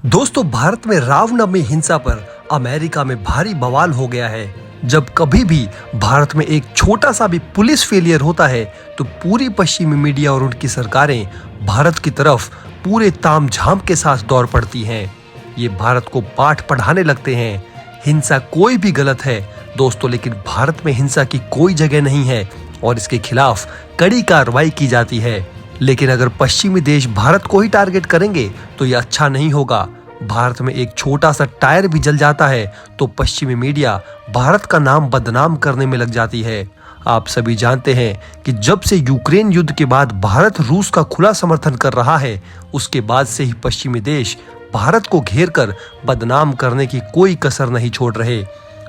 दोस्तों, भारत में रामनवमी हिंसा पर अमेरिका में भारी बवाल हो गया है। जब कभी भी भारत में एक छोटा सा भी पुलिस फेलियर होता है तो पूरी पश्चिमी मीडिया और उनकी सरकारें भारत की तरफ पूरे तामझाम के साथ दौड़ पड़ती हैं। ये भारत को पाठ पढ़ाने लगते हैं। हिंसा कोई भी गलत है दोस्तों, लेकिन भारत में हिंसा की कोई जगह नहीं है और इसके खिलाफ कड़ी कार्रवाई की जाती है। लेकिन अगर पश्चिमी देश भारत को ही टारगेट करेंगे तो ये अच्छा नहीं होगा। भारत में एक छोटा सा टायर भी जल जाता है तो पश्चिमी मीडिया भारत का नाम बदनाम करने में लग जाती है। आप सभी जानते हैं कि जब से यूक्रेन युद्ध के बाद भारत रूस का खुला समर्थन कर रहा है, उसके बाद से ही पश्चिमी देश भारत को घेर कर बदनाम करने की कोई कसर नहीं छोड़ रहे।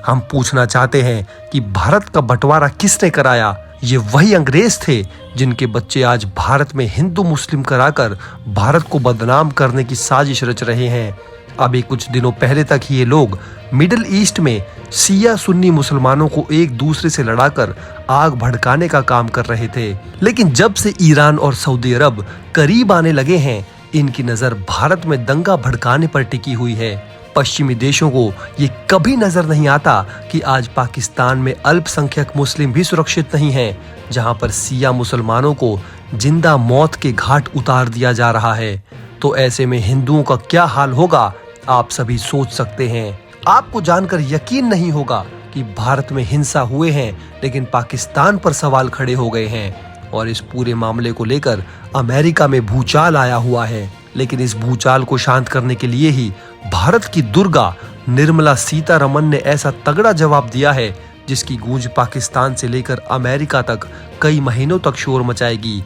हम पूछना चाहते हैं कि भारत का बंटवारा किसने कराया? ये वही अंग्रेज थे जिनके बच्चे आज भारत में हिंदू मुस्लिम कराकर भारत को बदनाम करने की साजिश रच रहे हैं। अभी कुछ दिनों पहले तक ही ये लोग मिडिल ईस्ट में शिया सुन्नी मुसलमानों को एक दूसरे से लड़ाकर आग भड़काने का काम कर रहे थे। लेकिन जब से ईरान और सऊदी अरब करीब आने लगे हैं, इनकी नजर भारत में दंगा भड़काने पर टिकी हुई है। पश्चिमी देशों को ये कभी नजर नहीं आता कि आज पाकिस्तान में अल्पसंख्यक मुस्लिम भी सुरक्षित नहीं हैं, जहां पर शिया मुसलमानों को जिंदा मौत के घाट उतार दिया जा रहा है। तो ऐसे में हिंदुओं का क्या हाल होगा, आप सभी सोच सकते हैं। आपको जानकर यकीन नहीं होगा कि भारत में हिंसा हुए हैं, लेकिन पाकिस्तान पर सवाल खड़े हो गए हैं और इस पूरे मामले को लेकर अमेरिका में भूचाल आया हुआ है। लेकिन इस भूचाल को शांत करने के लिए ही भारत की दुर्गा निर्मला सीतारमण ने ऐसा तगड़ा जवाब दिया है जिसकी गूंज पाकिस्तान से लेकर अमेरिका तक कई महीनों तक शोर मचाएगी।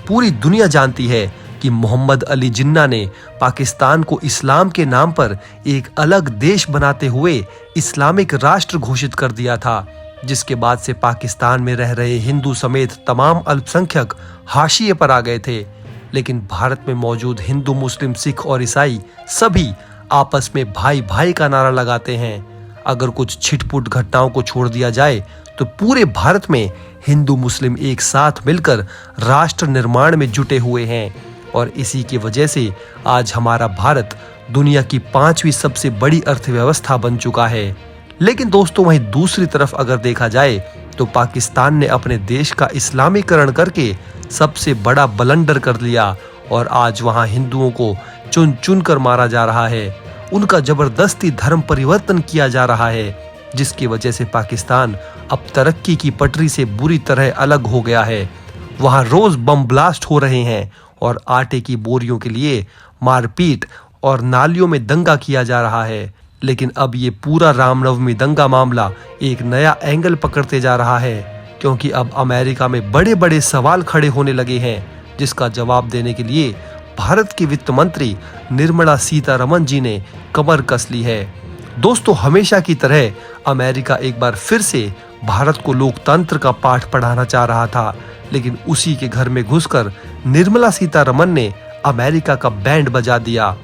पूरी दुनिया जानती है कि मोहम्मद अली जिन्ना ने पाकिस्तान को इस्लाम के नाम पर एक अलग देश बनाते हुए इस्लामिक राष्ट्र घोषित कर दिया था, जिसके बाद से पाकिस्तान में रह रहे हिंदू समेत तमाम अल्पसंख्यक हाशिए पर आ गए थे। लेकिन भारत में मौजूद हिंदू, मुस्लिम, सिख और ईसाई सभी आपस में भाई भाई का नारा लगाते हैं। अगर कुछ छिटपुट घटनाओं को छोड़ दिया जाए तो पूरे भारत में हिंदू मुस्लिम एक साथ मिलकर राष्ट्र निर्माण में जुटे हुए हैं और इसी की वजह से आज हमारा भारत दुनिया की 5वीं सबसे बड़ी अर्थव्यवस्था बन चुका है। लेकिन दोस्तों, वहीं दूसरी तरफ अगर देखा जाए तो पाकिस्तान ने अपने देश का इस्लामीकरण करके सबसे बड़ा बलंडर कर लिया और आज वहां हिंदुओं को चुन चुन कर मारा जा रहा है। उनका जबरदस्ती धर्म परिवर्तन किया जा रहा है, जिसकी वजह से पाकिस्तान अब तरक्की की पटरी से बुरी तरह अलग हो गया है। वहां रोज बम ब्लास्ट हो रहे हैं और आटे की बोरियों के लिए मारपीट और नालियों में दंगा किया जा रहा है। लेकिन अब ये पूरा रामनवमी दंगा मामला एक नया एंगल पकड़ते जा रहा है, क्योंकि अब अमेरिका में बड़े बड़े सवाल खड़े होने लगे हैं, जिसका जवाब देने के लिए भारत की वित्त मंत्री निर्मला सीतारमण जी ने कमर कस ली है। दोस्तों, हमेशा की तरह अमेरिका एक बार फिर से भारत को लोकतंत्र का पाठ पढ़ाना चाह रहा था, लेकिन उसी के घर में घुसकर निर्मला सीतारमण ने अमेरिका का बैंड बजा दिया।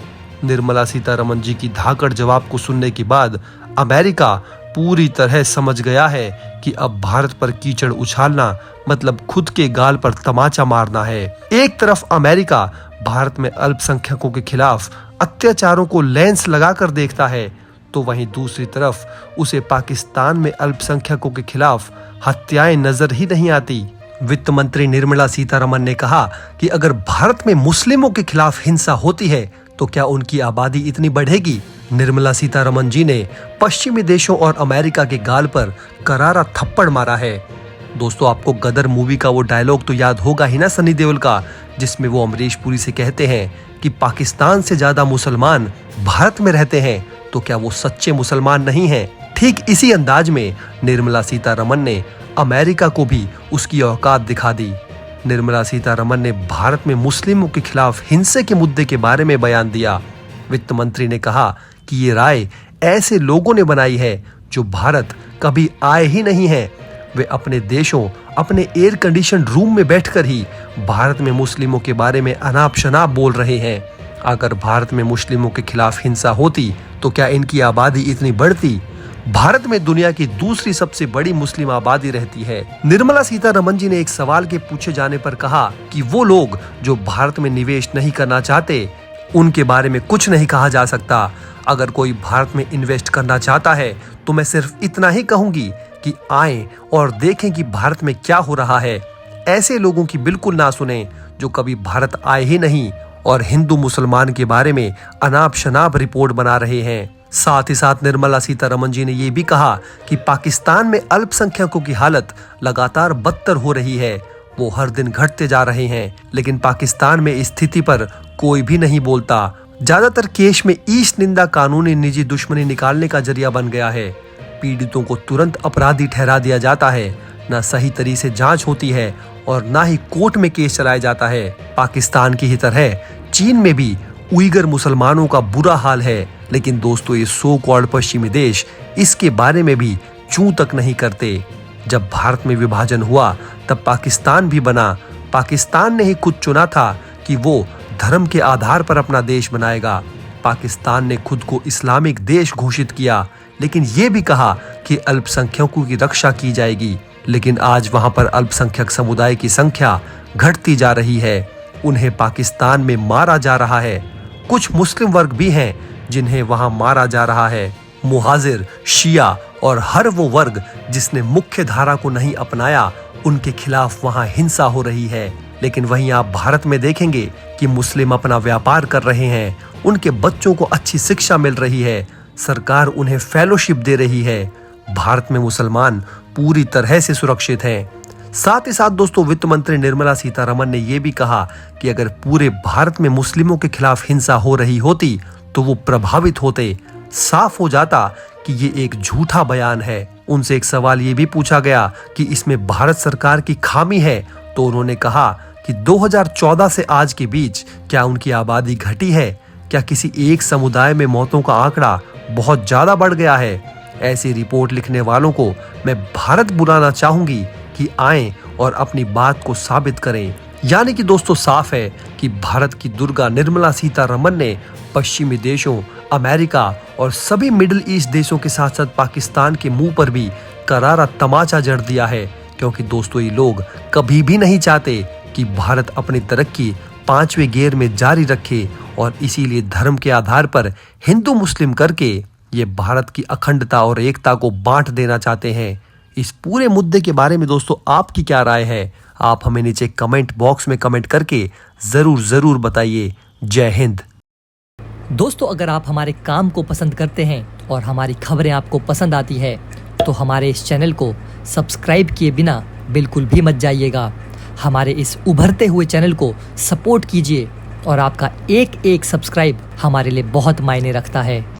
निर्मला सीतारमण जी की धाकड़ जवाब को सुनने के बाद अमेरिका पूरी तरह समझ गया है कि अब भारत पर कीचड़ उछालना मतलब खुद के गाल पर तमाचा मारना है। एक तरफ अमेरिका भारत में अल्पसंख्यकों के खिलाफ अत्याचारों को लेंस लगाकर देखता है, तो वहीं दूसरी तरफ उसे पाकिस्तान में अल्पसंख्यकों के खिलाफ हत्याएं नजर ही नहीं आती। वित्त मंत्री निर्मला सीतारमण ने कहा कि अगर भारत में मुस्लिमों के खिलाफ हिंसा होती है तो क्या उनकी आबादी इतनी बढ़ेगी? निर्मला सीतारमण जी ने पश्चिमी देशों और अमेरिका के गाल पर करारा थप्पड़ मारा है। दोस्तों, आपको गदर मूवी का वो डायलॉग तो याद होगा ही ना, सनी देओल का, जिसमें वो अमरीश पुरी से कहते हैं कि पाकिस्तान से ज्यादा मुसलमान भारत में रहते हैं, तो क्या वो सच्चे मुसलमान नहीं हैं? ठीक इसी अंदाज में निर्मला सीतारमण ने अमेरिका को भी उसकी औकात दिखा दी। निर्मला सीतारमण ने भारत में मुस्लिमों के खिलाफ हिंसा के मुद्दे के बारे में बयान दिया। वित्त मंत्री ने कहा कि ये राय ऐसे लोगों ने बनाई है जो भारत कभी आए ही नहीं है। वे अपने देशों, अपने एयर कंडीशन रूम में बैठकर ही भारत में मुस्लिमों के बारे में अनाप शनाप बोल रहे हैं। अगर भारत में मुस्लिमों के खिलाफ हिंसा होती तो क्या इनकी आबादी इतनी बढ़ती? भारत में दुनिया की दूसरी सबसे बड़ी मुस्लिम आबादी रहती है। निर्मला सीतारमण जी ने एक सवाल के पूछे जाने पर कहा कि वो लोग जो भारत में निवेश नहीं करना चाहते, उनके बारे में कुछ नहीं कहा जा सकता। अगर कोई भारत में इन्वेस्ट करना चाहता है तो मैं सिर्फ इतना ही कहूंगी कि आएं और देखें कि भारत में क्या हो रहा है। ऐसे लोगों की बिल्कुल ना सुने जो कभी भारत आए ही नहीं और हिंदू मुसलमान के बारे में अनाप शनाप रिपोर्ट बना रहे हैं। साथ ही साथ निर्मला सीतारमण जी ने ये भी कहा कि पाकिस्तान में अल्पसंख्यकों की हालत लगातार बदतर हो रही है, वो हर दिन घटते जा रहे हैं, लेकिन पाकिस्तान में स्थिति पर कोई भी नहीं बोलता। ज्यादातर केस में ईश निंदा कानूनी निजी दुश्मनी निकालने का जरिया बन गया है। पीड़ितों को तुरंत अपराधी ठहरा दिया जाता है, न सही तरीके से जांच होती है और न ही कोर्ट में केस चलाया जाता है। पाकिस्तान की ही तरह चीन में भी उइगर मुसलमानों का बुरा हाल है, लेकिन दोस्तों ये सो कॉल्ड पश्चिमी देश इसके बारे में भी चूं तक नहीं करते। जब भारत में विभाजन हुआ तब पाकिस्तान भी बना। पाकिस्तान ने ही खुद चुना था कि वो धर्म के आधार पर अपना देश बनाएगा। पाकिस्तान ने खुद को इस्लामिक देश घोषित किया, लेकिन ये भी कहा कि अल्पसंख्यकों की रक्षा की जाएगी। लेकिन आज वहां पर अल्पसंख्यक समुदाय की संख्या घटती जा रही है, उन्हें पाकिस्तान में मारा जा रहा है। कुछ मुस्लिम वर्ग भी हैं जिन्हें वहां मारा जा रहा है। मुहाजिर, शिया और हर वो वर्ग जिसने मुख्य धारा को नहीं अपनाया, उनके खिलाफ वहां हिंसा हो रही है। लेकिन वहीं आप भारत में देखेंगे कि मुस्लिम अपना व्यापार कर रहे हैं, उनके बच्चों को अच्छी शिक्षा मिल रही है, सरकार उन्हें फेलोशिप दे रही है। भारत में मुसलमान पूरी तरह से सुरक्षित हैं। साथ ही साथ दोस्तों वित्त मंत्री निर्मला सीतारमण ने यह भी कहा कि अगर पूरे भारत में मुस्लिमों के खिलाफ हिंसा हो रही होती तो वो प्रभावित होते। साफ हो जाता कि ये एक झूठा बयान है। उनसे एक सवाल ये भी पूछा गया कि इसमें भारत सरकार की खामी है, तो उन्होंने कहा कि 2014 से आज के बीच क्या उनकी आबादी घटी है? क्या किसी एक समुदाय में मौतों का आंकड़ा बहुत ज्यादा बढ़ गया है? ऐसी रिपोर्ट लिखने वालों को मैं भारत बुलाना चाहूंगी कि आएं और अपनी बात को साबित करें। यानी कि दोस्तों साफ है कि भारत की दुर्गा निर्मला सीतारमण ने पश्चिमी देशों, अमेरिका और सभी मिडिल ईस्ट देशों के साथ साथ पाकिस्तान के मुंह पर भी करारा तमाचा जड़ दिया है, क्योंकि दोस्तों ये लोग कभी भी नहीं चाहते कि भारत अपनी तरक्की 5वें गियर में जारी रखे, और इसीलिए धर्म के आधार पर हिंदू मुस्लिम करके ये भारत की अखंडता और एकता को बांट देना चाहते हैं। इस पूरे मुद्दे के बारे में दोस्तों आपकी क्या राय है? आप हमें नीचे कमेंट बॉक्स में कमेंट करके जरूर बताइए। जय हिंद। दोस्तों अगर आप हमारे काम को पसंद करते हैं और हमारी खबरें आपको पसंद आती है तो हमारे इस चैनल को सब्सक्राइब किए बिना बिल्कुल भी मत जाइएगा। हमारे इस उभरते हुए चैनल को सपोर्ट कीजिए और आपका एक सब्सक्राइब हमारे लिए बहुत मायने रखता है।